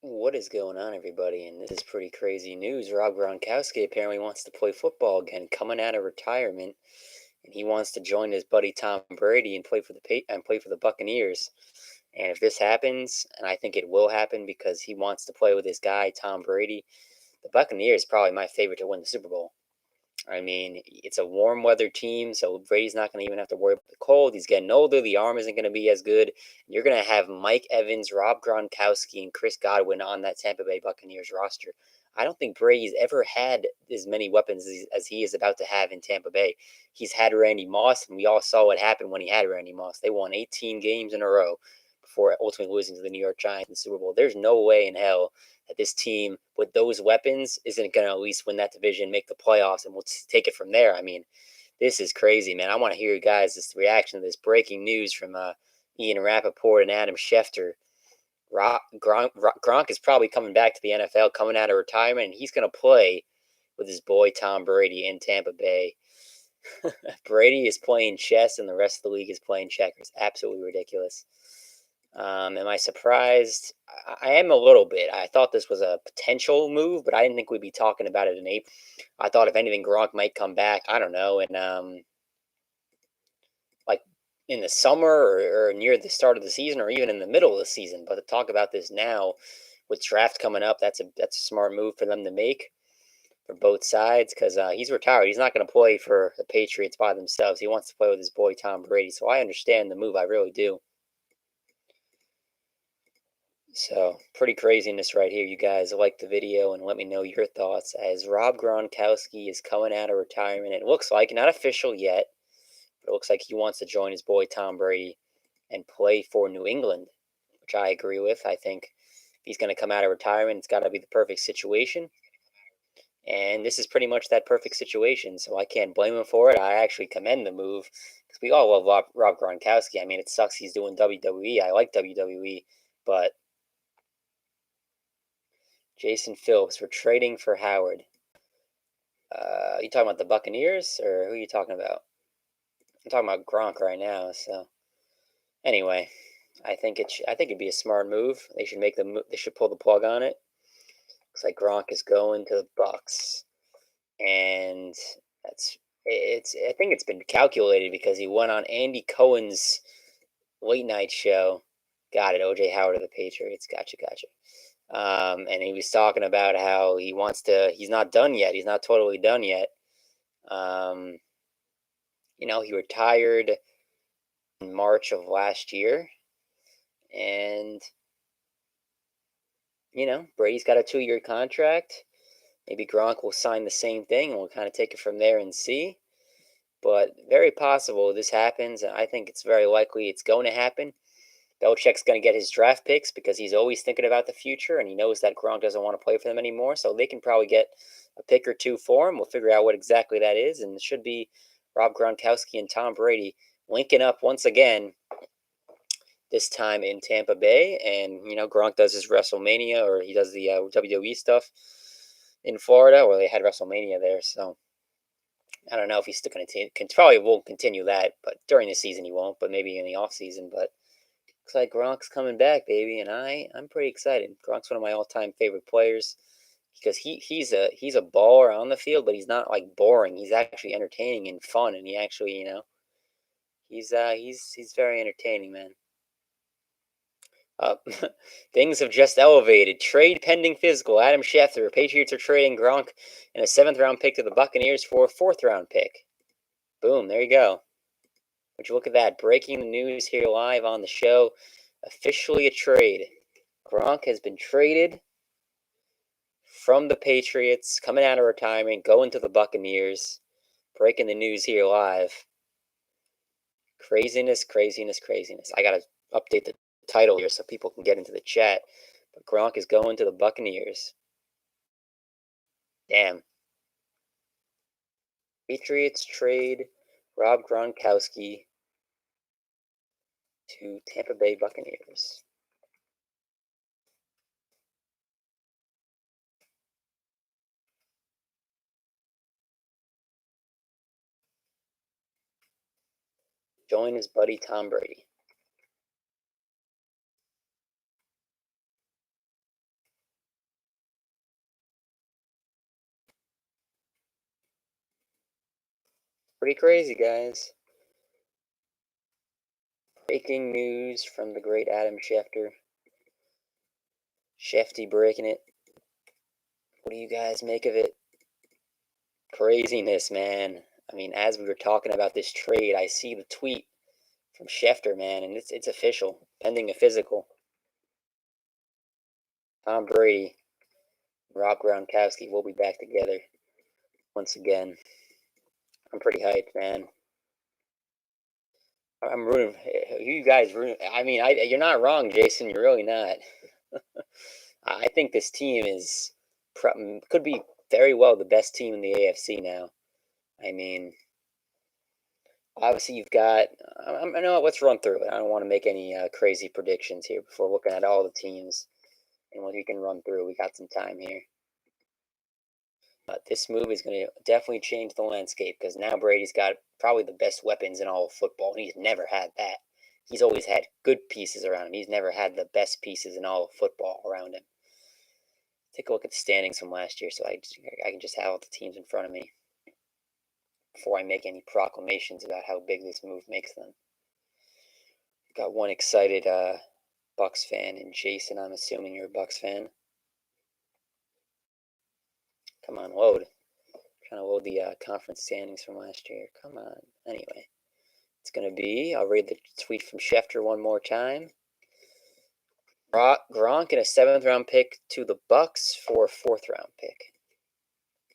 What is going on, everybody? And this is pretty crazy news. Rob Gronkowski apparently wants to play football again, coming out of retirement, and he wants to join his buddy Tom Brady and play for the Buccaneers. And if this happens, and I think it will happen because he wants to play with his guy Tom Brady, the Buccaneers is probably my favorite to win the Super Bowl. I mean, it's a warm weather team, so Brady's not going to even have to worry about the cold. He's getting older. The arm isn't going to be as good. You're going to have Mike Evans, Rob Gronkowski, and Chris Godwin on that Tampa Bay Buccaneers roster. I don't think Brady's ever had as many weapons as he is about to have in Tampa Bay. He's had Randy Moss, and we all saw what happened when he had Randy Moss. They won 18 games in a row before ultimately losing to the New York Giants in the Super Bowl. There's no way in hell that this team with those weapons isn't going to at least win that division, make the playoffs, and we'll take it from there. I mean, this is crazy, man. I want to hear you guys' reaction to this breaking news from Ian Rappoport and Adam Schefter. Gronk is probably coming back to the NFL, coming out of retirement, and he's going to play with his boy Tom Brady in Tampa Bay. Brady is playing chess, and the rest of the league is playing checkers. Absolutely ridiculous. Am I surprised? I am a little bit. I thought this was a potential move, but I didn't think we'd be talking about it in April. I thought if anything, Gronk might come back. I don't know, and like in the summer or near the start of the season, or even in the middle of the season. But to talk about this now, with draft coming up, that's a smart move for them to make for both sides because he's retired. He's not going to play for the Patriots by themselves. He wants to play with his boy Tom Brady. So I understand the move. I really do. So, pretty craziness right here. You guys like the video and let me know your thoughts as Rob Gronkowski is coming out of retirement. It looks like, not official yet, but it looks like he wants to join his boy Tom Brady and play for New England, which I agree with. I think if he's going to come out of retirement, it's got to be the perfect situation. And this is pretty much that perfect situation, so I can't blame him for it. I actually commend the move because we all love Rob Gronkowski. I mean, it sucks he's doing WWE. I like WWE, but Jason Phillips, we're trading for Howard. You talking about the Buccaneers, or who are you talking about? I'm talking about Gronk right now. So anyway, I think it'd be a smart move. They should They should pull the plug on it. Looks like Gronk is going to the Bucs, and I think it's been calculated because he went on Andy Cohen's late night show. Got it, OJ Howard of the Patriots. Gotcha. And he was talking about how he's not done yet. He's not totally done yet. He retired in March of last year. And, Brady's got a 2-year contract. Maybe Gronk will sign the same thing, and we'll kind of take it from there and see. But very possible this happens, and I think it's very likely it's going to happen. Belichick's going to get his draft picks because he's always thinking about the future, and he knows that Gronk doesn't want to play for them anymore, so they can probably get a pick or two for him. We'll figure out what exactly that is, and it should be Rob Gronkowski and Tom Brady linking up once again, this time in Tampa Bay. And, Gronk does his WrestleMania, or he does the WWE stuff in Florida, where they had WrestleMania there, so I don't know if he's still going to probably won't continue that, but during the season he won't, but maybe in the off season. But looks like Gronk's coming back, baby, and I'm pretty excited. Gronk's one of my all-time favorite players because he's a baller on the field, but he's not like boring. He's actually entertaining and fun, and he actually he's very entertaining, man. Things have just elevated. Trade pending physical. Adam Schefter. Patriots are trading Gronk and a 7th-round pick to the Buccaneers for a 4th-round pick. Boom, there you go. Would you look at that? Breaking the news here live on the show. Officially a trade. Gronk has been traded from the Patriots, coming out of retirement, going to the Buccaneers. Breaking the news here live. Craziness. I got to update the title here so people can get into the chat. But Gronk is going to the Buccaneers. Damn. Patriots trade Rob Gronkowski to Tampa Bay Buccaneers. Join his buddy Tom Brady. Pretty crazy, guys. Breaking news from the great Adam Schefter. Shefty breaking it. What do you guys make of it? Craziness, man. I mean, as we were talking about this trade, I see the tweet from Schefter, man, and it's official, pending a physical. Tom Brady, Rob Gronkowski will be back together once again. I'm pretty hyped, man. I'm rooting. You guys rooting? I mean, you're not wrong, Jason. You're really not. I think this team is could be very well the best team in the AFC now. I mean, obviously you've got. I know. Let's run through it. I don't want to make any crazy predictions here before looking at all the teams and what we can run through. We got some time here. But this move is going to definitely change the landscape because now Brady's got probably the best weapons in all of football, and he's never had that. He's always had good pieces around him. He's never had the best pieces in all of football around him. Take a look at the standings from last year so I can just have all the teams in front of me before I make any proclamations about how big this move makes them. Got one excited Bucs fan, and Jason, I'm assuming you're a Bucs fan. Come on, load. I'm trying to load the conference standings from last year. Come on. Anyway, it's going to be, I'll read the tweet from Schefter one more time. Gronk and a 7th round pick to the Bucs for a 4th round pick.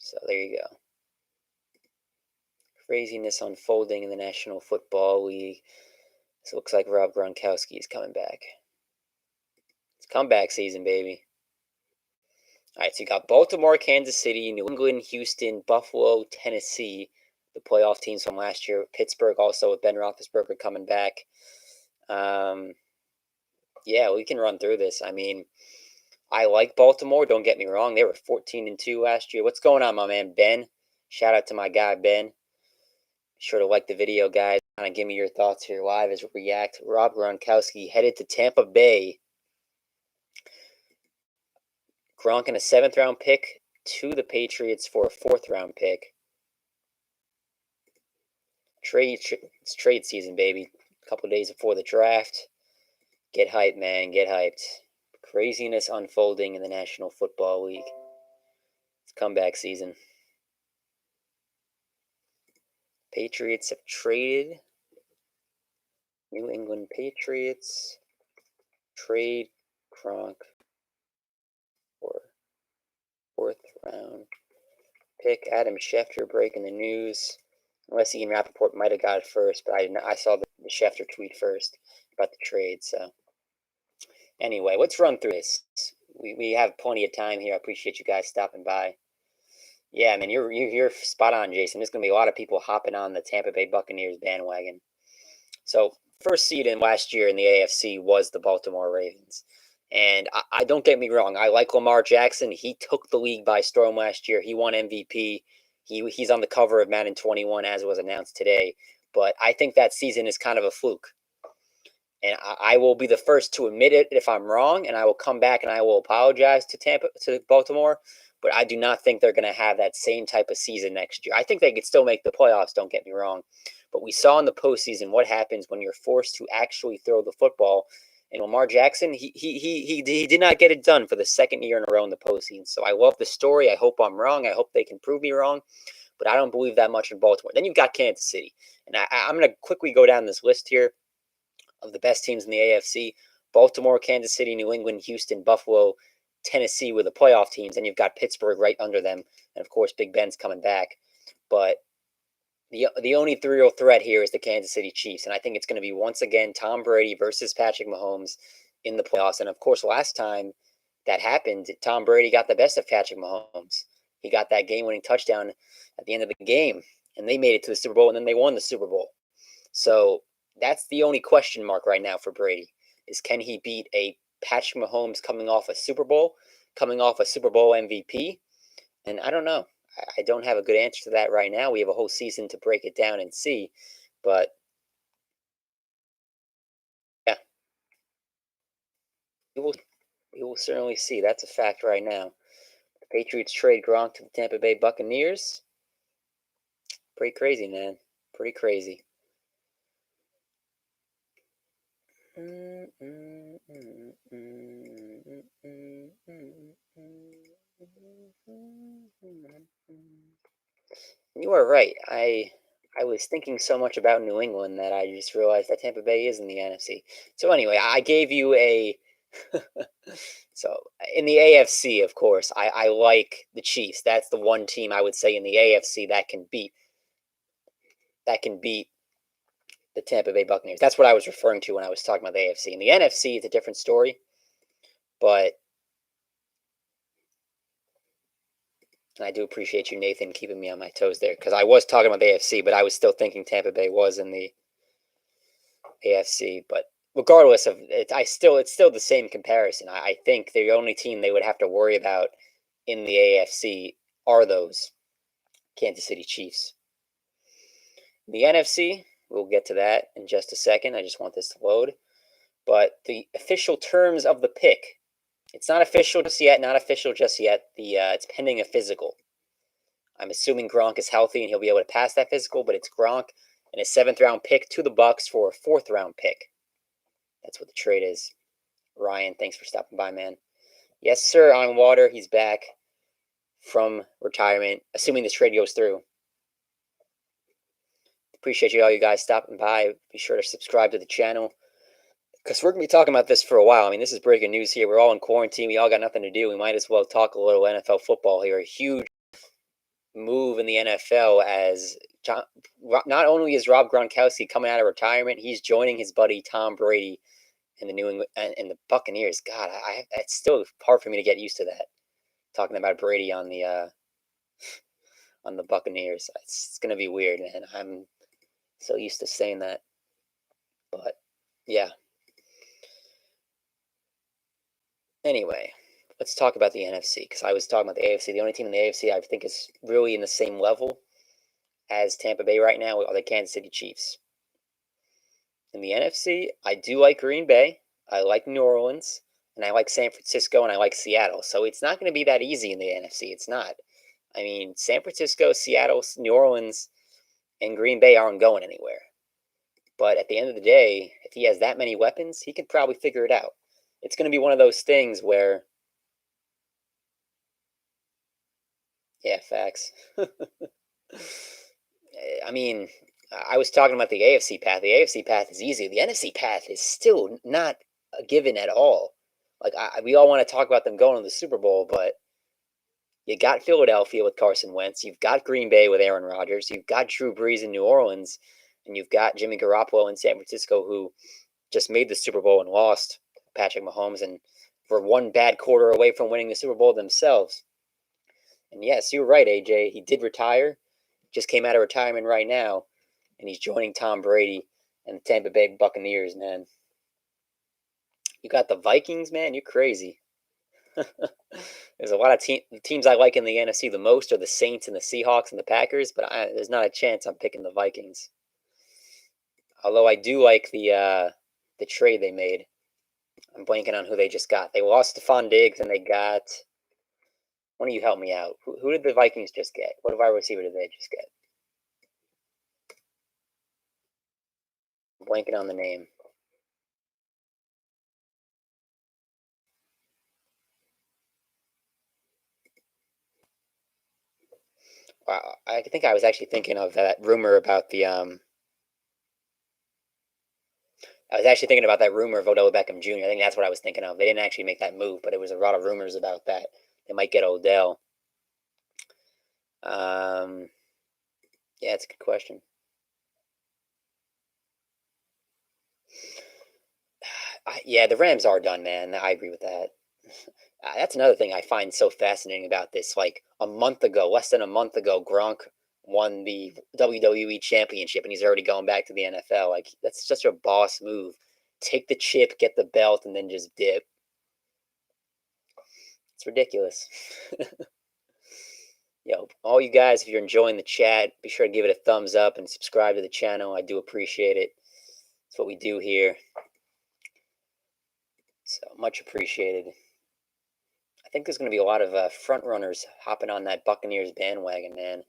So there you go. Craziness unfolding in the National Football League. So it looks like Rob Gronkowski is coming back. It's comeback season, baby. All right, so you got Baltimore, Kansas City, New England, Houston, Buffalo, Tennessee, the playoff teams from last year. Pittsburgh also with Ben Roethlisberger coming back. Yeah, we can run through this. I mean, I like Baltimore. Don't get me wrong; they were 14-2 last year. What's going on, my man Ben? Shout out to my guy Ben. Be sure to like the video, guys. Kind of give me your thoughts here live as we react. Rob Gronkowski headed to Tampa Bay. Gronk and a 7th round pick to the Patriots for a 4th round pick. It's trade season, baby. A couple days before the draft. Get hyped, man. Get hyped. Craziness unfolding in the National Football League. It's comeback season. Patriots have traded. New England Patriots trade Gronk for 4th round pick. Adam Schefter breaking the news. Unless Ian Rappoport might have got it first, but I saw the Schefter tweet first about the trade. So anyway, let's run through this. We have plenty of time here. I appreciate you guys stopping by. Yeah, man, you're spot on, Jason. There's gonna be a lot of people hopping on the Tampa Bay Buccaneers bandwagon. So first seed in last year in the AFC was the Baltimore Ravens. And I don't get me wrong, I like Lamar Jackson. He took the league by storm last year. He won MVP. He's on the cover of Madden 21 as was announced today. But I think that season is kind of a fluke. And I will be the first to admit it if I'm wrong, and I will come back and I will apologize to Baltimore. But I do not think they're going to have that same type of season next year. I think they could still make the playoffs, don't get me wrong. But we saw in the postseason what happens when you're forced to actually throw the football. And Lamar Jackson, he did not get it done for the 2nd year in a row in the postseason. So I love the story. I hope I'm wrong. I hope they can prove me wrong. But I don't believe that much in Baltimore. Then you've got Kansas City. And I'm going to quickly go down this list here of the best teams in the AFC. Baltimore, Kansas City, New England, Houston, Buffalo, Tennessee were the playoff teams. And you've got Pittsburgh right under them. And, of course, Big Ben's coming back. But the only real threat here is the Kansas City Chiefs, and I think it's going to be once again Tom Brady versus Patrick Mahomes in the playoffs. And of course, last time that happened, Tom Brady got the best of Patrick Mahomes. He got that game-winning touchdown at the end of the game, and they made it to the Super Bowl, and then they won the Super Bowl. So that's the only question mark right now for Brady is can he beat a Patrick Mahomes coming off a Super Bowl MVP? And I don't know. I don't have a good answer to that right now. We have a whole season to break it down and see. But, yeah, we will certainly see. That's a fact right now. The Patriots trade Gronk to the Tampa Bay Buccaneers. Pretty crazy, man. Pretty crazy. You are right. I was thinking so much about New England that I just realized that Tampa Bay is in the NFC. So anyway, I gave you a so in the AFC, of course, I like the Chiefs. That's the one team I would say in the AFC that can beat the Tampa Bay Buccaneers. That's what I was referring to when I was talking about the AFC. In the NFC, it's a different story, but I do appreciate you, Nathan, keeping me on my toes there because I was talking about the AFC, but I was still thinking Tampa Bay was in the AFC. But regardless of it, it's still the same comparison. I think the only team they would have to worry about in the AFC are those Kansas City Chiefs. The NFC, we'll get to that in just a second. I just want this to load. But the official terms of the pick, it's not official just yet. Not official just yet. It's pending a physical. I'm assuming Gronk is healthy and he'll be able to pass that physical, but it's Gronk and a 7th-round pick to the Bucs for a 4th-round pick. That's what the trade is. Ryan, thanks for stopping by, man. Yes, sir, on water. He's back from retirement, assuming this trade goes through. Appreciate all you guys stopping by. Be sure to subscribe to the channel because we're going to be talking about this for a while. I mean, this is breaking news here. We're all in quarantine. We all got nothing to do. We might as well talk a little NFL football here. A huge move in the NFL as not only is Rob Gronkowski coming out of retirement, he's joining his buddy Tom Brady in the New England and the Buccaneers. God, it's still hard for me to get used to that. Talking about Brady on the Buccaneers, it's gonna be weird, man. I'm so used to saying that, but yeah. Anyway, let's talk about the NFC because I was talking about the AFC. The only team in the AFC I think is really in the same level as Tampa Bay right now are the Kansas City Chiefs. In the NFC, I do like Green Bay, I like New Orleans, and I like San Francisco, and I like Seattle. So it's not going to be that easy in the NFC. It's not. I mean, San Francisco, Seattle, New Orleans, and Green Bay aren't going anywhere. But at the end of the day, if he has that many weapons, he could probably figure it out. It's going to be one of those things where, yeah, facts. I mean, I was talking about the AFC path. The AFC path is easy. The NFC path is still not a given at all. Like we all want to talk about them going to the Super Bowl, but you got Philadelphia with Carson Wentz. You've got Green Bay with Aaron Rodgers. You've got Drew Brees in New Orleans, and you've got Jimmy Garoppolo in San Francisco, who just made the Super Bowl and lost Patrick Mahomes, and were one bad quarter away from winning the Super Bowl themselves. And yes, you're right, AJ. He did retire. Just came out of retirement right now, and he's joining Tom Brady and the Tampa Bay Buccaneers, man. You got the Vikings, man. You're crazy. There's a lot of teams I like in the NFC the most are the Saints and the Seahawks and the Packers, but there's not a chance I'm picking the Vikings. Although I do like the trade they made. I'm blanking on who they just got. They lost Stephon Diggs and they got. Why don't you help me out? Who did the Vikings just get? What wide receiver did they just get? I'm blanking on the name. I think I was actually thinking of that rumor about the I was actually thinking about that rumor of Odell Beckham Jr. I think that's what I was thinking of. They didn't actually make that move, but it was a lot of rumors about that. They might get Odell. Yeah, it's a good question. Yeah, the Rams are done, man. I agree with that. That's another thing I find so fascinating about this. Like a month ago, less than a month ago, Gronk won the WWE Championship, and he's already going back to the NFL. Like that's such a boss move. Take the chip, get the belt, and then just dip. It's ridiculous. Yo, all you guys, if you're enjoying the chat, be sure to give it a thumbs up and subscribe to the channel. I do appreciate it. It's what we do here. So much appreciated. I think there's going to be a lot of front runners hopping on that Buccaneers bandwagon, man.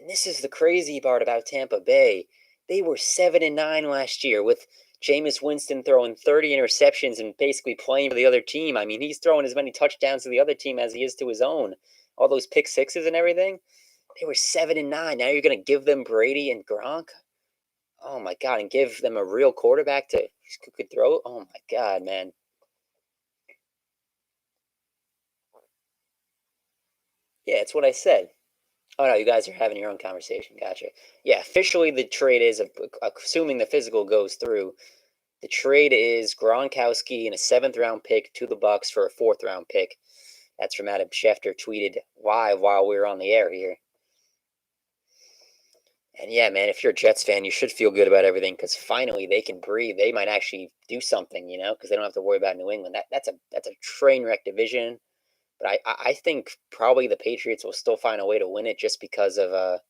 And this is the crazy part about Tampa Bay. They were 7-9 last year with Jameis Winston throwing 30 interceptions and basically playing for the other team. I mean, he's throwing as many touchdowns to the other team as he is to his own. All those pick sixes and everything. They were 7-9. Now you're going to give them Brady and Gronk? Oh my God, and give them a real quarterback who could throw? Oh my God, man. Yeah, it's what I said. Oh no, you guys are having your own conversation. Gotcha. Yeah, officially the trade is, assuming the physical goes through, the trade is Gronkowski and a 7th-round pick to the Bucs for a 4th-round pick. That's from Adam Schefter, tweeted live while we were on the air here. And yeah, man, if you're a Jets fan, you should feel good about everything because finally they can breathe. They might actually do something, because they don't have to worry about New England. That's a train wreck division. But I think probably the Patriots will still find a way to win it just because of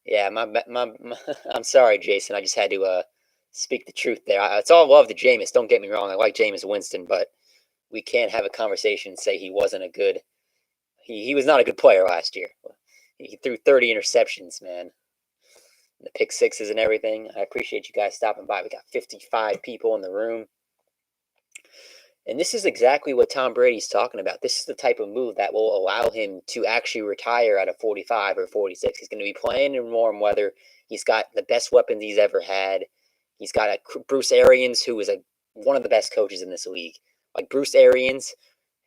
yeah, I'm sorry, Jason. I just had to speak the truth there. It's all love to Jameis. Don't get me wrong. I like Jameis Winston, but we can't have a conversation and say he wasn't a good. He was not a good player last year. He threw 30 interceptions, man. The pick sixes and everything. I appreciate you guys stopping by. We got 55 people in the room. And this is exactly what Tom Brady's talking about. This is the type of move that will allow him to actually retire at a 45 or 46. He's going to be playing in warm weather. He's got the best weapons he's ever had. He's got a Bruce Arians, who is one of the best coaches in this league. Like Bruce Arians,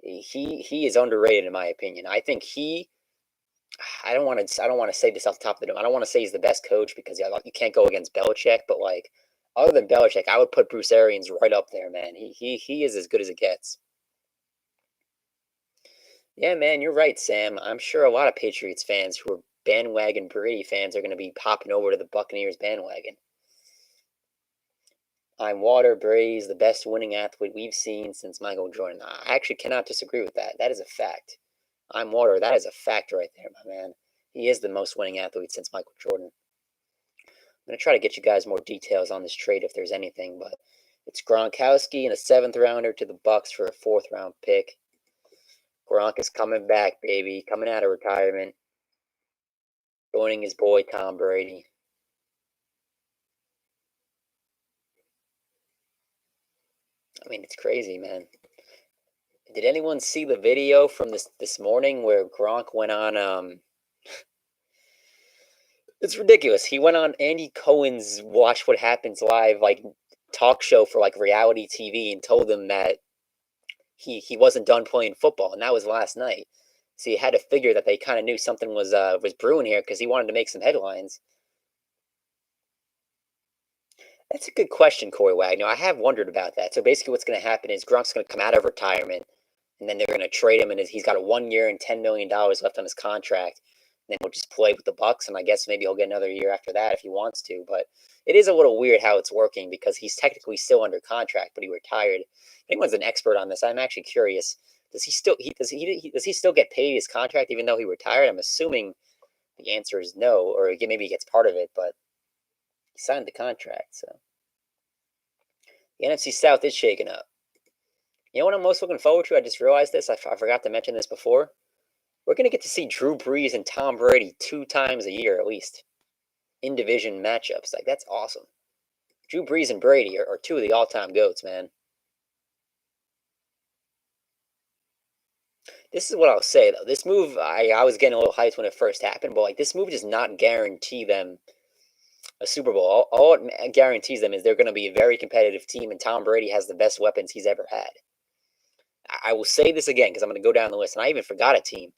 he is underrated in my opinion. I think I don't want to say this off the top of the dome. I don't want to say he's the best coach because you can't go against Belichick, but like other than Belichick, I would put Bruce Arians right up there, man. He is as good as it gets. Yeah, man, you're right, Sam. I'm sure a lot of Patriots fans who are bandwagon Brady fans are going to be popping over to the Buccaneers bandwagon. I'm Water. Brady's the best winning athlete we've seen since Michael Jordan. I actually cannot disagree with that. That is a fact. I'm Water. That is a fact right there, my man. He is the most winning athlete since Michael Jordan. I'm going to try to get you guys more details on this trade if there's anything, but it's Gronkowski and a 7th-rounder to the Bucs for a 4th-round pick. Gronk is coming back, baby. Coming out of retirement. Joining his boy Tom Brady. I mean, it's crazy, man. Did anyone see the video from this morning where Gronk went on it's ridiculous. He went on Andy Cohen's Watch What Happens Live talk show for reality TV and told them that he wasn't done playing football, and that was last night. So you had to figure that they kind of knew something was brewing here because he wanted to make some headlines. That's a good question, Corey Wagner. I have wondered about that. So basically, what's going to happen is Gronk's going to come out of retirement, and then they're going to trade him, and he's got a 1 year and $10 million left on his contract. And then he'll just play with the Bucs, and I guess maybe he'll get another year after that if he wants to. But it is a little weird how it's working because he's technically still under contract, but he retired. If anyone's an expert on this, I'm actually curious. Does he still get paid his contract even though he retired? I'm assuming the answer is no, or maybe he gets part of it, but he signed the contract, so the NFC South is shaking up. You know what I'm most looking forward to? I just realized this. I forgot to mention this before. We're going to get to see Drew Brees and Tom Brady 2 times a year at least in division matchups. That's awesome. Drew Brees and Brady are 2 of the all-time GOATs, man. This is what I'll say, though. This move, I was getting a little hyped when it first happened, but this move does not guarantee them a Super Bowl. All it guarantees them is they're going to be a very competitive team, and Tom Brady has the best weapons he's ever had. I will say this again because I'm going to go down the list, and I even forgot a team.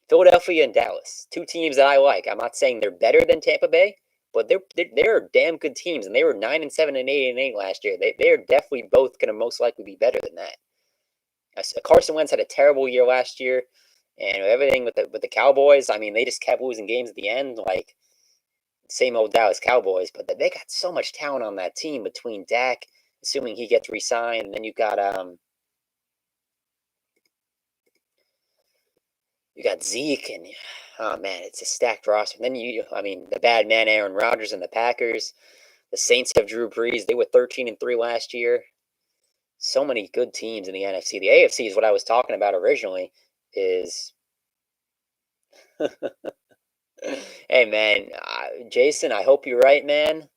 Philadelphia and Dallas, 2 teams that I like. I'm not saying they're better than Tampa Bay, but they're damn good teams, and they were 9-7 and 8-8 last year. They're definitely both going to most likely be better than that. Carson Wentz had a terrible year last year, and everything with the Cowboys. I mean, they just kept losing games at the end, same old Dallas Cowboys. But they got so much talent on that team between Dak, assuming he gets re-signed, and then you got Zeke, and oh man, it's a stacked roster. And then the bad man Aaron Rodgers and the Packers. The Saints have Drew Brees. They were 13-3 last year. So many good teams in the NFC. The AFC is what I was talking about originally. Is Hey, man, Jason, I hope you're right, man,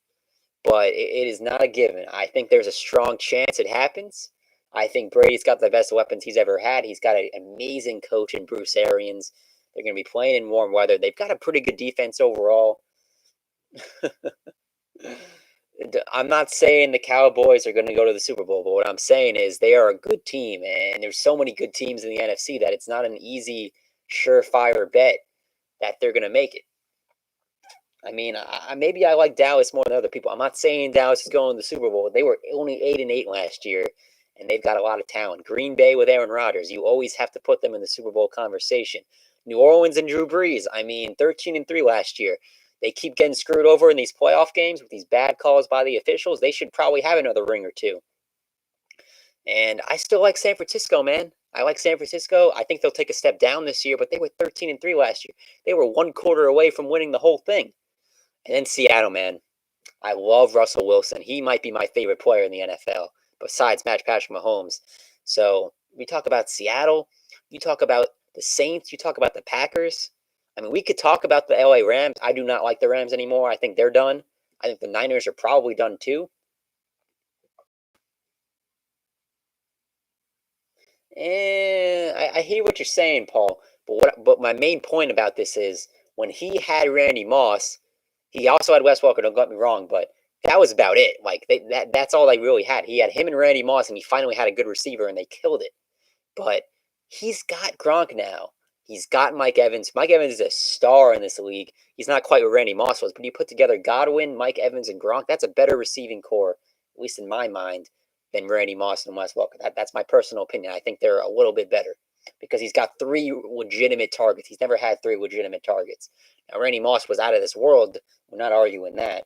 but it is not a given. I think there's a strong chance it happens. I think Brady's got the best weapons he's ever had. He's got an amazing coach in Bruce Arians. They're going to be playing in warm weather. They've got a pretty good defense overall. I'm not saying the Cowboys are going to go to the Super Bowl, but what I'm saying is they are a good team, and there's so many good teams in the NFC that it's not an easy, surefire bet that they're going to make it. I mean, maybe I like Dallas more than other people. I'm not saying Dallas is going to the Super Bowl. They were only 8-8 last year, and they've got a lot of talent. Green Bay with Aaron Rodgers, you always have to put them in the Super Bowl conversation. New Orleans and Drew Brees, I mean, 13-3 last year. They keep getting screwed over in these playoff games with these bad calls by the officials. They should probably have another ring or two. And I still like San Francisco, man. I like San Francisco. I think they'll take a step down this year, but they were 13-3 last year. They were one quarter away from winning the whole thing. And then Seattle, man. I love Russell Wilson. He might be my favorite player in the NFL, besides Patrick Mahomes. So we talk about Seattle. You talk about the Saints. You talk about the Packers. I mean, we could talk about the LA Rams. I do not like the Rams anymore. I think they're done. I think the Niners are probably done too. And I hear what you're saying, Paul. But my main point about this is when he had Randy Moss, he also had Wes Welker. Don't get me wrong, but that was about it. Like that's all they really had. He had him and Randy Moss, and he finally had a good receiver, and they killed it. But he's got Gronk now. He's got Mike Evans. Mike Evans is a star in this league. He's not quite what Randy Moss was, but you put together Godwin, Mike Evans, and Gronk. That's a better receiving core, at least in my mind, than Randy Moss and Wes Welker. That's my personal opinion. I think they're a little bit better because he's got three legitimate targets. He's never had three legitimate targets. Now, Randy Moss was out of this world. We're not arguing that.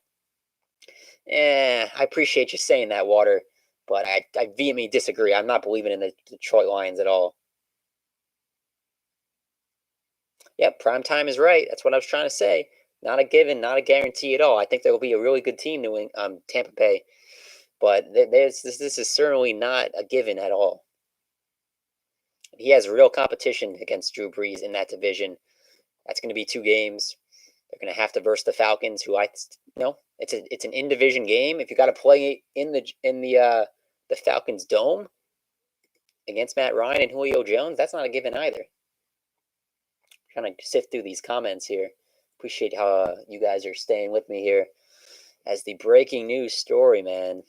I appreciate you saying that, Water, but I vehemently disagree. I'm not believing in the Detroit Lions at all. Yep, prime time is right. That's what I was trying to say. Not a given, not a guarantee at all. I think there will be a really good team doing Tampa Bay, but this is certainly not a given at all. He has real competition against Drew Brees in that division. That's going to be 2 games. They're going to have to verse the Falcons, who it's an in division game. If you got to play in the Falcons dome against Matt Ryan and Julio Jones, that's not a given either. I'm trying to sift through these comments here. Appreciate how you guys are staying with me here as the breaking news story, man.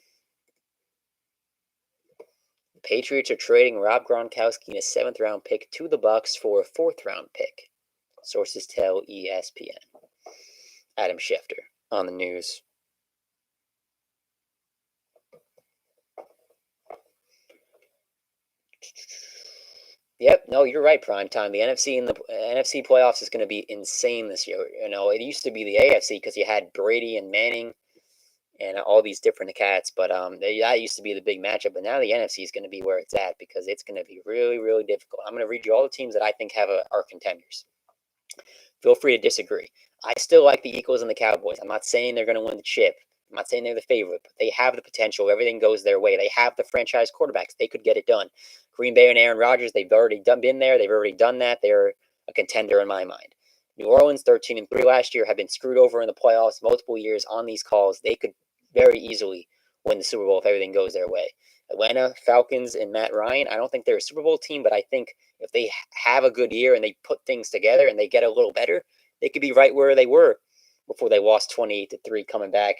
The Patriots are trading Rob Gronkowski in a 7th-round pick to the Bucs for a 4th-round pick. Sources tell ESPN. Adam Schefter on the news. Yep, no, you're right, Prime Time. The NFC playoffs is going to be insane this year. You know, it used to be the AFC because you had Brady and Manning and all these different cats, but that used to be the big matchup. But now the NFC is going to be where it's at because it's going to be really, really difficult. I'm going to read you all the teams that I think are contenders. Feel free to disagree. I still like the Eagles and the Cowboys. I'm not saying they're going to win the chip. I'm not saying they're the favorite, but they have the potential. Everything goes their way. They have the franchise quarterbacks. They could get it done. Green Bay and Aaron Rodgers, they've already been there. They've already done that. They're a contender in my mind. New Orleans, 13-3 last year, have been screwed over in the playoffs multiple years on these calls. They could very easily win the Super Bowl if everything goes their way. Atlanta Falcons and Matt Ryan, I don't think they're a Super Bowl team, but I think if they have a good year and they put things together and they get a little better, they could be right where they were before they lost 28-3 coming back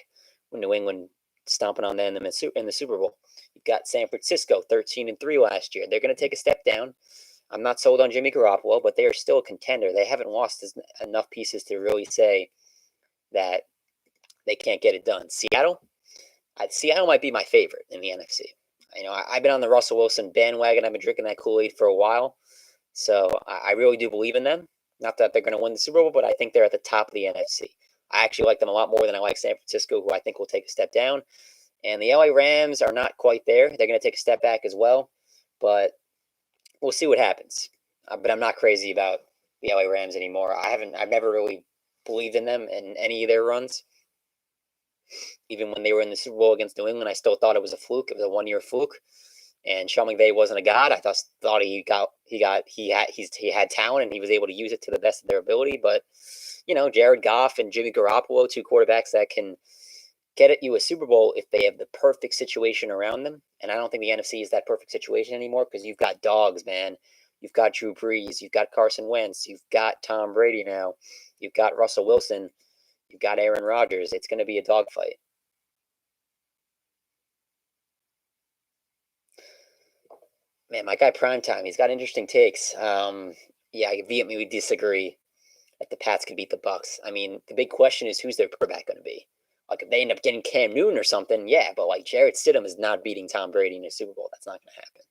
when New England stomping on them in the Super Bowl. You've got San Francisco, 13-3 last year. They're going to take a step down. I'm not sold on Jimmy Garoppolo, but they are still a contender. They haven't lost enough pieces to really say that they can't get it done. Seattle might be my favorite in the NFC. You know, I've been on the Russell Wilson bandwagon. I've been drinking that Kool-Aid for a while. So I really do believe in them. Not that they're going to win the Super Bowl, but I think they're at the top of the NFC. I actually like them a lot more than I like San Francisco, who I think will take a step down. And the LA Rams are not quite there. They're going to take a step back as well. But we'll see what happens. But I'm not crazy about the LA Rams anymore. I've never really believed in them in any of their runs. Even when they were in the Super Bowl against New England, I still thought it was a fluke. It was a one-year fluke. And Sean McVay wasn't a god. I thought he had talent and he was able to use it to the best of their ability. But Jared Goff and Jimmy Garoppolo, two quarterbacks that can get at you a Super Bowl if they have the perfect situation around them. And I don't think the NFC is that perfect situation anymore because you've got dogs, man. You've got Drew Brees. You've got Carson Wentz. You've got Tom Brady now. You've got Russell Wilson. You've got Aaron Rodgers. It's going to be a dogfight. Man, my guy Primetime, he's got interesting takes. Yeah, I vehemently disagree that the Pats could beat the Bucs. I mean, the big question is who's their quarterback going to be? Like, if they end up getting Cam Newton or something, yeah, but like Jarrett Stidham is not beating Tom Brady in a Super Bowl. That's not going to happen.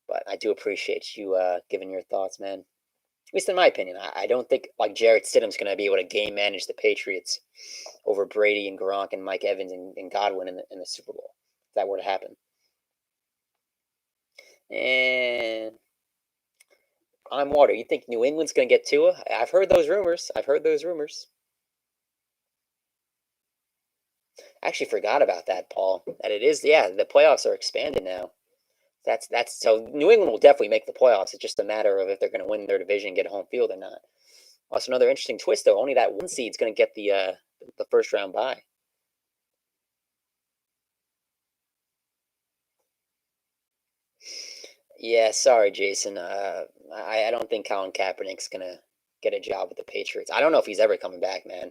But I do appreciate you giving your thoughts, man. At least in my opinion, I don't think like Jarrett Stidham's going to be able to game manage the Patriots over Brady and Gronk and Mike Evans and Godwin in the Super Bowl. If that were to happen. And I'm Water. You think New England's going to get Tua? I've heard those rumors. I actually forgot about that, Paul. That it is, yeah, the playoffs are expanded now. That's so New England will definitely make the playoffs. It's just a matter of if they're going to win their division and get home field or not. Also, another interesting twist though. Only that one seed's going to get the first round bye. Yeah, sorry, Jason. I don't think Colin Kaepernick's gonna get a job with the Patriots. I don't know if he's ever coming back, man.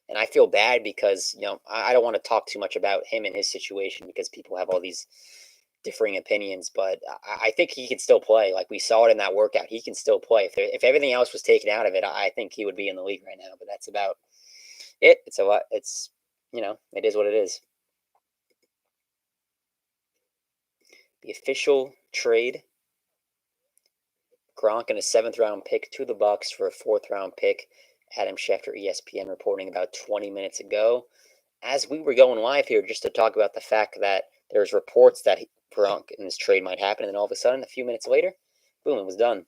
And I feel bad because I don't want to talk too much about him and his situation because people have all these differing opinions. But I think he can still play. Like we saw it in that workout, he can still play. If everything else was taken out of it, I think he would be in the league right now. But that's about it. It's a lot. It's it is what it is. The official trade: Gronk and a seventh round pick to the Bucs for a fourth round pick. Adam Schefter, ESPN, reporting about 20 minutes ago. As we were going live here, just to talk about the fact that there's reports that Gronk in this trade might happen, and then all of a sudden, a few minutes later, boom, it was done.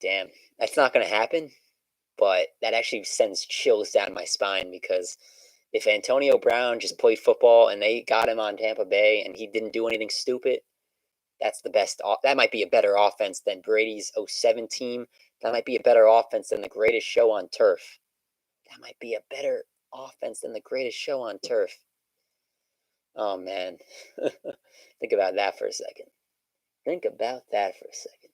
Damn, that's not going to happen, but that actually sends chills down my spine because if Antonio Brown just played football and they got him on Tampa Bay and he didn't do anything stupid, that's the best. That might be a better offense than Brady's 07 team. That might be a better offense than the greatest show on turf. That might be a better offense than the greatest show on turf. Oh, man. Think about that for a second. Think about that for a second.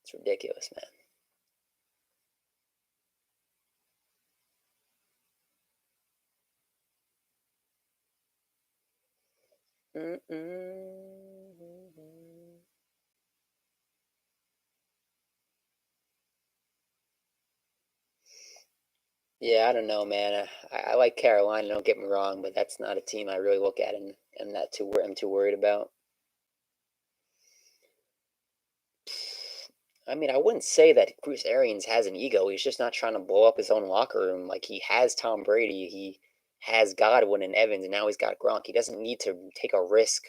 It's ridiculous, man. Yeah, I don't know, man. I like Carolina, don't get me wrong, but that's not a team I really look at and I'm too worried about. I mean, I wouldn't say that Bruce Arians has an ego. He's just not trying to blow up his own locker room. Like he has Tom Brady, he has Godwin and Evans, and now he's got Gronk. He doesn't need to take a risk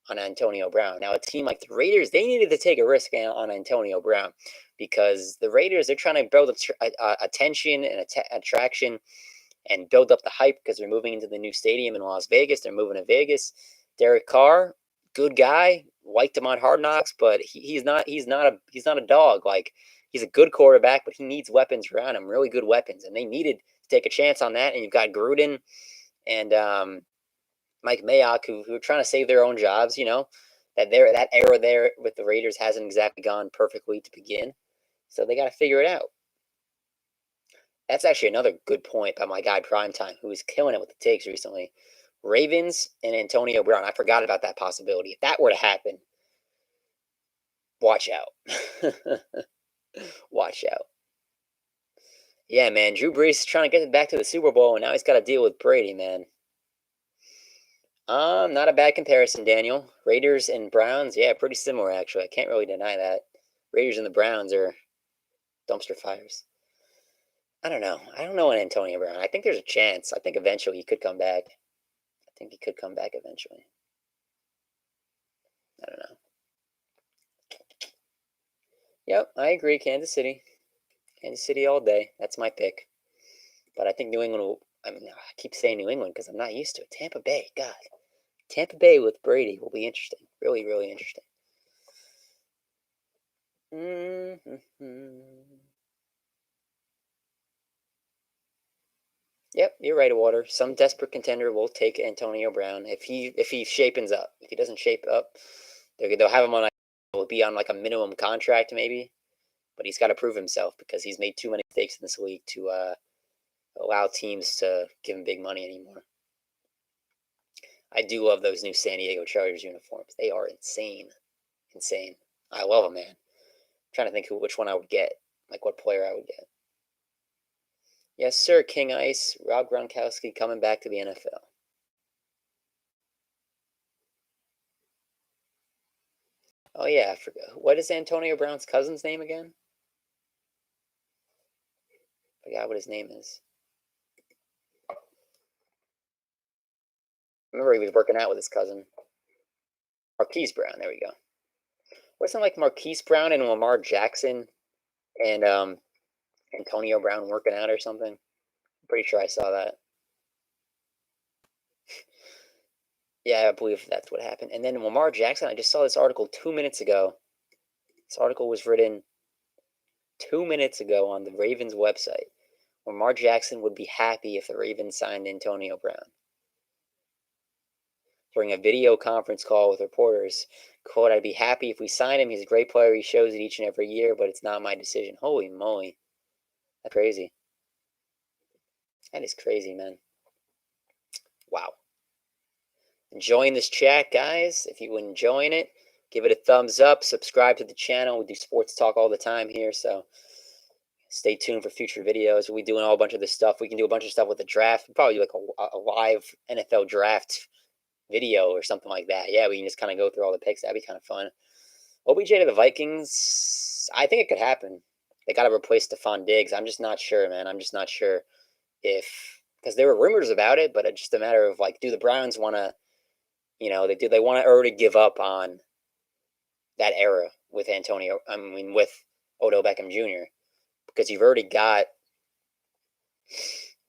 on Antonio Brown. Now, a team like the Raiders, they needed to take a risk on Antonio Brown because the Raiders, they're trying to build attention and attraction and build up the hype because they're moving into the new stadium in Las Vegas. They're moving to Vegas. Derek Carr, good guy, liked him on Hard Knocks, but he's not a dog. Like he's a good quarterback, but he needs weapons around him, really good weapons, and they needed to take a chance on that. And you've got Gruden and Mike Mayock who are trying to save their own jobs. That era there with the Raiders hasn't exactly gone perfectly to begin, so they got to figure it out. That's actually another good point by my guy Primetime, who is killing it with the takes recently. Ravens and Antonio Brown. I forgot about that possibility. If that were to happen, watch out. Watch out. Yeah, man. Drew Brees is trying to get back to the Super Bowl, and now he's got to deal with Brady, man. Not a bad comparison, Daniel. Raiders and Browns, yeah, pretty similar actually. I can't really deny that. Raiders and the Browns are dumpster fires. I don't know. I don't know on Antonio Brown. I think there's a chance. I think eventually he could come back. I think he could come back eventually. I don't know. Yep, I agree. Kansas City. Kansas City all day. That's my pick. But I think New England will. I mean, I keep saying New England because I'm not used to it. Tampa Bay, God. Tampa Bay with Brady will be interesting. Really, really interesting. Yep, you're right, Water. Some desperate contender will take Antonio Brown if he shapens up. If he doesn't shape up, they'll have him on. Will be on like a minimum contract maybe, but he's got to prove himself because he's made too many mistakes in this league to allow teams to give him big money anymore. I do love those new San Diego Chargers uniforms. They are insane, insane. I love them, man. I'm trying to think which one I would get, like what player I would get. Yes, sir, King Ice. Rob Gronkowski coming back to the NFL. Oh yeah, I forgot. What is Antonio Brown's cousin's name again? I forgot what his name is. I remember he was working out with his cousin. Marquise Brown, there we go. Wasn't like Marquise Brown and Lamar Jackson and Antonio Brown working out or something? I'm pretty sure I saw that. Yeah, I believe that's what happened. And then Lamar Jackson, I just saw this article 2 minutes ago. This article was written 2 minutes ago on the Ravens website. Lamar Jackson would be happy if the Ravens signed Antonio Brown. During a video conference call with reporters, quote, I'd be happy if we sign him. He's a great player. He shows it each and every year, but it's not my decision. Holy moly. That's crazy. That is crazy, man. Wow. Enjoying this chat, guys. If you're enjoying it, give it a thumbs up. Subscribe to the channel. We do sports talk all the time here, so stay tuned for future videos. We'll be doing a whole bunch of this stuff. We can do a bunch of stuff with the draft. We'll probably do like a live NFL draft video or something like that. Yeah, we can just kind of go through all the picks. That'd be kind of fun. OBJ to the Vikings, I think it could happen. They got to replace Stephon Diggs. I'm just not sure, man. I'm just not sure if, because there were rumors about it, but it's just a matter of like, do the Browns want to, they want to already give up on that era with with Odell Beckham Jr. because you've already got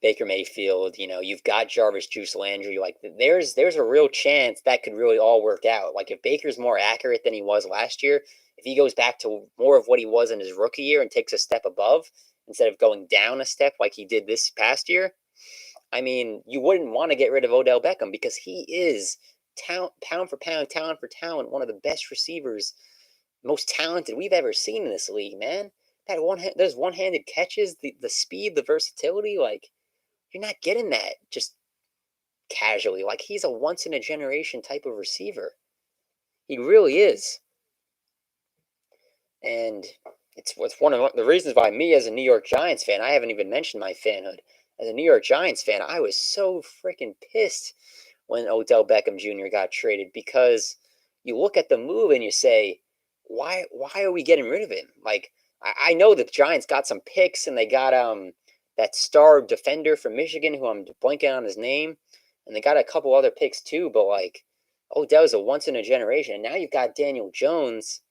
Baker Mayfield, you've got Jarvis Juice Landry. Like there's a real chance that could really all work out. Like if Baker's more accurate than he was last year, if he goes back to more of what he was in his rookie year and takes a step above instead of going down a step like he did this past year, I mean, you wouldn't want to get rid of Odell Beckham because he is pound for pound, talent for talent, one of the best receivers, most talented we've ever seen in this league, man. Those one-handed catches, the speed, the versatility, like you're not getting that just casually. Like he's a once in a generation type of receiver. He really is. And it's one of the reasons why me as a New York Giants fan, I haven't even mentioned my fanhood. As a New York Giants fan, I was so freaking pissed when Odell Beckham Jr. got traded because you look at the move and you say, why are we getting rid of him? Like I know the Giants got some picks and they got that star defender from Michigan who I'm blanking on his name, and they got a couple other picks too, but like Odell's a once in a generation. And now you've got Daniel Jones.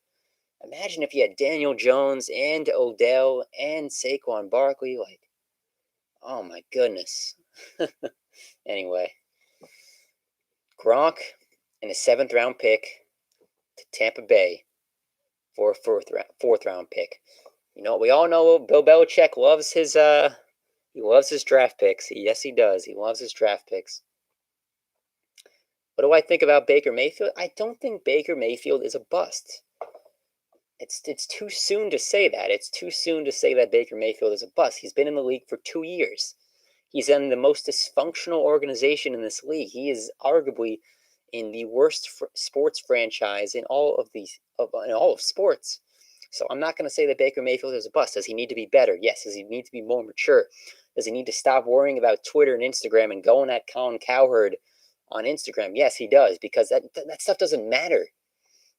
Imagine if you had Daniel Jones and Odell and Saquon Barkley. Like, oh my goodness. Anyway, Gronk and a 7th-round pick to Tampa Bay for a fourth round pick. We all know Bill Belichick loves his draft picks. Yes, he does. He loves his draft picks. What do I think about Baker Mayfield? I don't think Baker Mayfield is a bust. It's too soon to say that. It's too soon to say that Baker Mayfield is a bust. He's been in the league for 2 years. He's in the most dysfunctional organization in this league. He is arguably in the worst sports franchise in all of sports. So I'm not going to say that Baker Mayfield is a bust. Does he need to be better? Yes. Does he need to be more mature? Does he need to stop worrying about Twitter and Instagram and going at Colin Cowherd on Instagram? Yes, he does, because that stuff doesn't matter.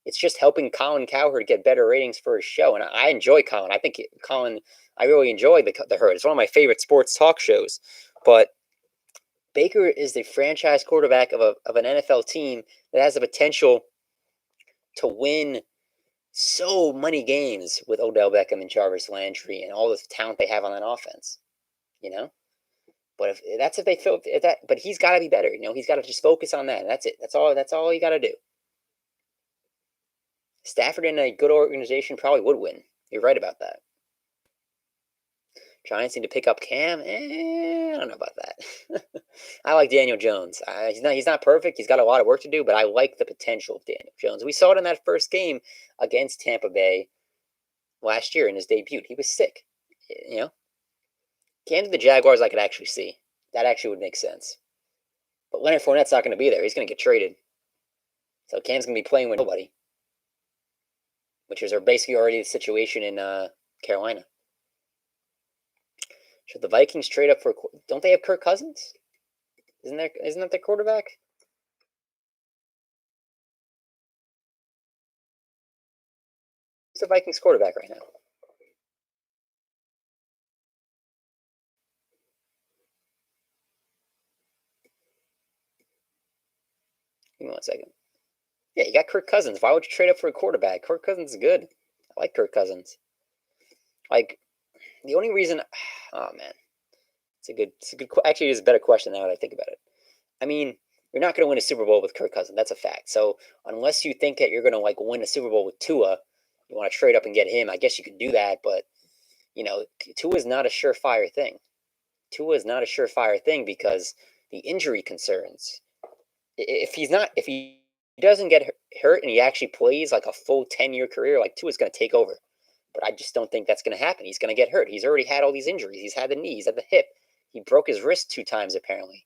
It's just helping Colin Cowherd get better ratings for his show. And I enjoy Colin. I think I really enjoy the Herd. It's one of my favorite sports talk shows. But Baker is the franchise quarterback of an NFL team that has the potential to win so many games with Odell Beckham and Jarvis Landry and all the talent they have on that offense. But if they feel if that, but he's got to be better. He's got to just focus on that. And that's it. That's all. That's all you got to do. Stafford in a good organization probably would win. You're right about that. Giants need to pick up Cam. I don't know about that. I like Daniel Jones. He's not perfect. He's got a lot of work to do, but I like the potential of Daniel Jones. We saw it in that first game against Tampa Bay last year in his debut. He was sick. Cam to the Jaguars, I could actually see. That actually would make sense. But Leonard Fournette's not going to be there. He's going to get traded. So Cam's going to be playing with nobody, which is basically already the situation in Carolina. Should the Vikings trade up for? Don't they have Kirk Cousins? Isn't that their quarterback? Who's the Vikings quarterback right now? Give me 1 second. Yeah, you got Kirk Cousins. Why would you trade up for a quarterback? Kirk Cousins is good. I like Kirk Cousins. Like, the only reason, oh man, it's a good. Actually, it's a better question now that I think about it. I mean, you're not going to win a Super Bowl with Kirk Cousins. That's a fact. So unless you think that you're going to win a Super Bowl with Tua, you want to trade up and get him. I guess you could do that, but Tua is not a surefire thing. Tua is not a surefire thing because the injury concerns. If he doesn't get hurt and he actually plays like a full 10-year career, like Tua's going to take over. But I just don't think that's going to happen. He's going to get hurt. He's already had all these injuries. He's had the knee. He's had the hip. He broke his wrist 2 times apparently,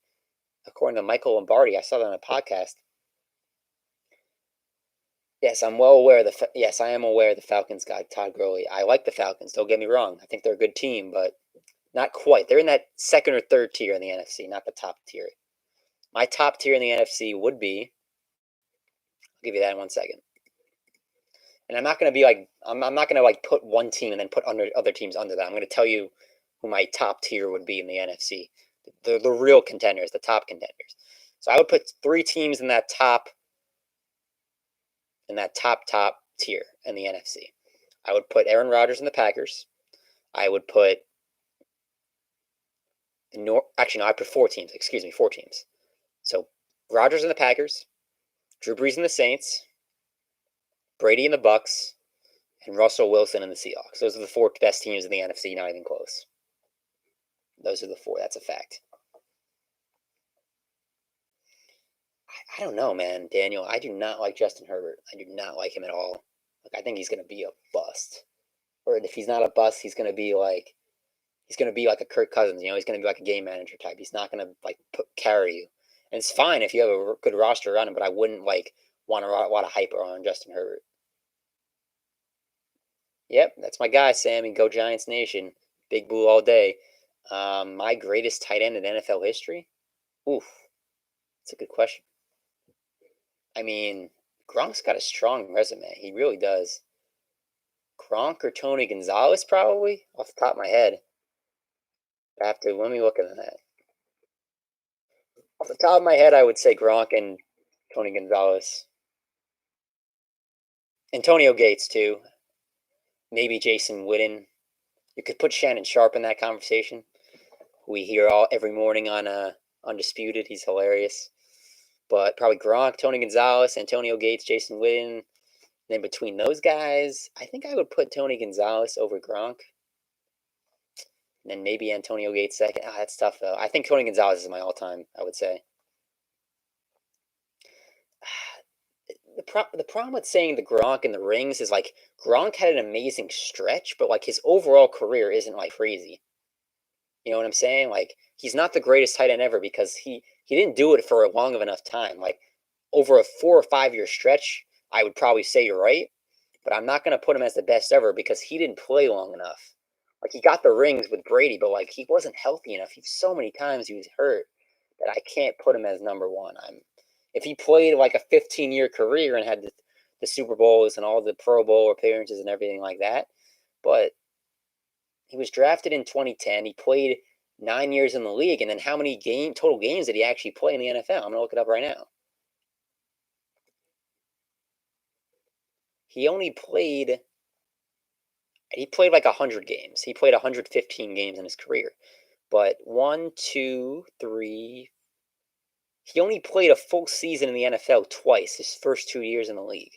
according to Michael Lombardi. I saw that on a podcast. Yes, I'm well aware. Yes, I am aware the Falcons got Todd Gurley. I like the Falcons. Don't get me wrong. I think they're a good team, but not quite. They're in that second or third tier in the NFC, not the top tier. My top tier in the NFC would be. I'll give you that in 1 second. And I'm not going to be like I'm not going to put one team and then put other teams under that. I'm going to tell you who my top tier would be in the NFC. The real contenders, the top contenders. So I would put 3 teams in that top tier in the NFC. I would put Aaron Rodgers and the Packers. I would put I put 4 teams. Excuse me, 4 teams. So Rodgers and the Packers, Drew Brees and the Saints, Brady and the Bucs, and Russell Wilson and the Seahawks. Those are the 4 best teams in the NFC, not even close. Those are the 4. That's a fact. I don't know, man, Daniel. I do not like Justin Herbert. I do not like him at all. I think he's going to be a bust. Or if he's not a bust, he's going to be like a Kirk Cousins. He's going to be like a game manager type. He's not going to carry you. And it's fine if you have a good roster around him, but I wouldn't want to hype on Justin Herbert. Yep, that's my guy, Sammy. Go Giants Nation. Big Blue all day. My greatest tight end in NFL history? Oof. That's a good question. I mean, Gronk's got a strong resume. He really does. Gronk or Tony Gonzalez, probably, off the top of my head. Let me look at that. Off the top of my head, I would say Gronk and Tony Gonzalez. Antonio Gates, too. Maybe Jason Witten. You could put Shannon Sharp in that conversation. We hear every morning on Undisputed. He's hilarious. But probably Gronk, Tony Gonzalez, Antonio Gates, Jason Witten. Then between those guys, I think I would put Tony Gonzalez over Gronk. And then maybe Antonio Gates second. That's tough, though. I think Tony Gonzalez is my all-time, I would say. The problem with saying the Gronk and the rings is Gronk had an amazing stretch, but his overall career isn't crazy. You know what I'm saying? He's not the greatest tight end ever because he didn't do it for a long of enough time. Over a 4 or 5 year stretch, I would probably say you're right, but I'm not going to put him as the best ever because he didn't play long enough. He got the rings with Brady, but he wasn't healthy enough. So many times he was hurt that I can't put him as number 1. If he played a 15-year career and had the Super Bowls and all the Pro Bowl appearances and everything like that, but he was drafted in 2010. He played 9 years in the league, and then how many total games did he actually play in the NFL? I'm going to look it up right now. He played 100 games. He played 115 games in his career. But 1, 2, 3. He only played a full season in the NFL twice, his first 2 years in the league.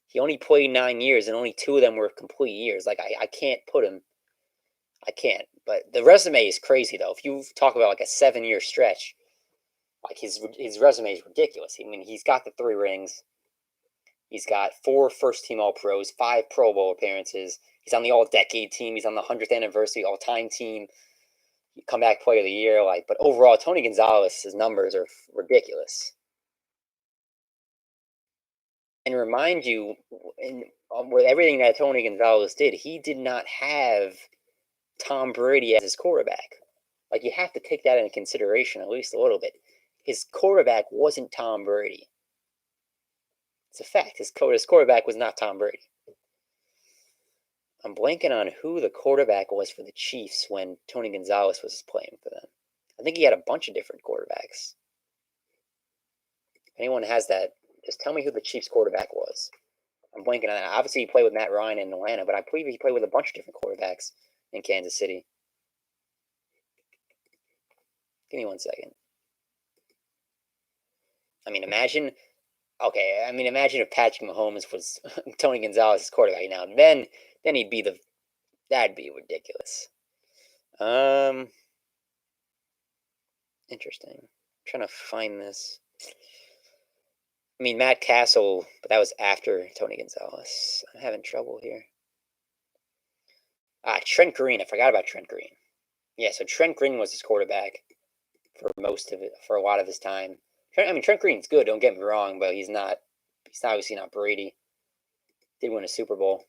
He only played 9 years, and only 2 of them were complete years. Like, I can't put him. I can't. But the resume is crazy, though. If you talk about like a 7-year stretch, like his resume is ridiculous. I mean, he's got the 3 rings. He's got 4 first-team All-Pros, 5 Pro Bowl appearances. He's on the All-Decade team. He's on the 100th anniversary All-Time team. Comeback Player of the Year. But overall, Tony Gonzalez's numbers are ridiculous. And remind you, with everything that Tony Gonzalez did, he did not have Tom Brady as his quarterback. Like, you have to take that into consideration at least a little bit. His quarterback wasn't Tom Brady. It's a fact. His quarterback was not Tom Brady. I'm blanking on who the quarterback was for the Chiefs when Tony Gonzalez was playing for them. I think he had a bunch of different quarterbacks. If anyone has that, just tell me who the Chiefs quarterback was. I'm blanking on that. Obviously, he played with Matt Ryan in Atlanta, but I believe he played with a bunch of different quarterbacks in Kansas City. Give me 1 second. I mean, imagine if Patrick Mahomes was Tony Gonzalez's quarterback now. Then he'd be that'd be ridiculous. Interesting. I'm trying to find this. I mean, Matt Castle, but that was after Tony Gonzalez. I'm having trouble here. Trent Green. I forgot about Trent Green. Yeah, so Trent Green was his quarterback for a lot of his time. Trent Green's good, don't get me wrong, but he's obviously not Brady. Did win a Super Bowl.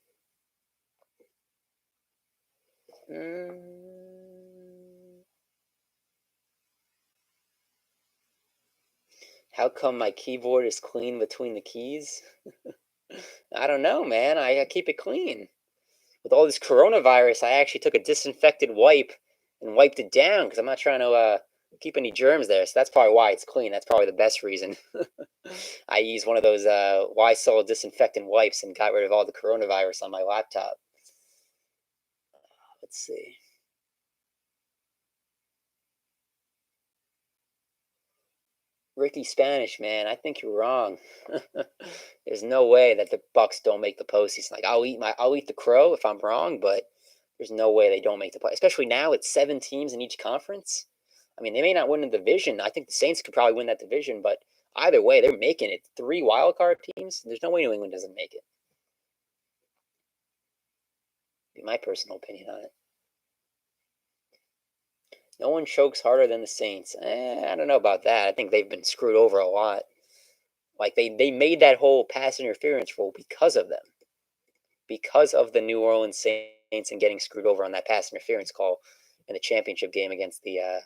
How come my keyboard is clean between the keys? I don't know, man. I keep it clean. With all this coronavirus, I actually took a disinfected wipe and wiped it down because I'm not trying to keep any germs there. So that's probably why it's clean. That's probably the best reason. I used one of those Lysol disinfectant wipes and got rid of all the coronavirus on my laptop. Let's see. Ricky Spanish, man, I think you're wrong. There's no way that the Bucs don't make the postseason. Like, I'll eat the crow if I'm wrong, but there's no way they don't make the play. Especially now, it's 7 teams in each conference. I mean, they may not win the division. I think the Saints could probably win that division, but either way, they're making it. 3 wild card teams. There's no way New England doesn't make it. Be my personal opinion on it. No one chokes harder than the Saints. I don't know about that. I think they've been screwed over a lot. Like, they made that whole pass interference rule because of them. Because of the New Orleans Saints and getting screwed over on that pass interference call in the championship game against the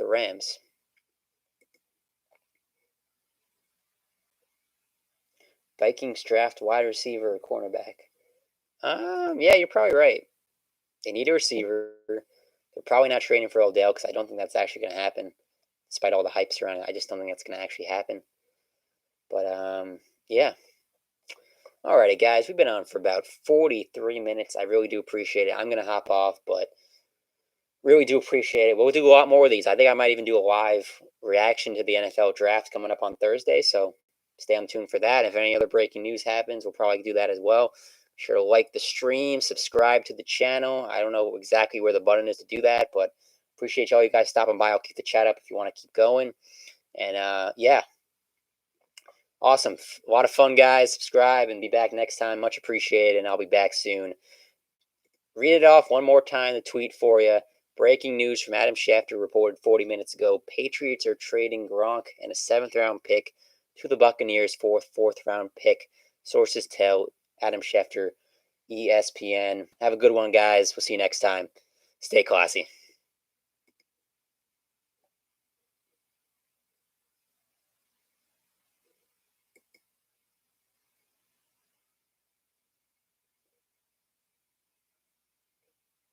Rams. Vikings draft wide receiver or cornerback. Yeah, you're probably right. They need a receiver. They're probably not trading for Odell because I don't think that's actually going to happen. Despite all the hype surrounding it, I just don't think that's going to actually happen. But, yeah. Alrighty, guys. We've been on for about 43 minutes. I really do appreciate it. I'm going to hop off, but really do appreciate it. We'll do a lot more of these. I think I might even do a live reaction to the NFL draft coming up on Thursday, so stay on tune for that. If any other breaking news happens, we'll probably do that as well. Be sure to like the stream, subscribe to the channel. I don't know exactly where the button is to do that, but appreciate all you guys stopping by. I'll keep the chat up if you want to keep going. And, yeah. Awesome. A lot of fun, guys. Subscribe and be back next time. Much appreciated, and I'll be back soon. Read it off one more time, the tweet for you. Breaking news from Adam Schefter reported 40 minutes ago. Patriots are trading Gronk and a 7th-round pick to the Buccaneers for a 4th-round pick. Sources tell Adam Schefter, ESPN. Have a good one, guys. We'll see you next time. Stay classy.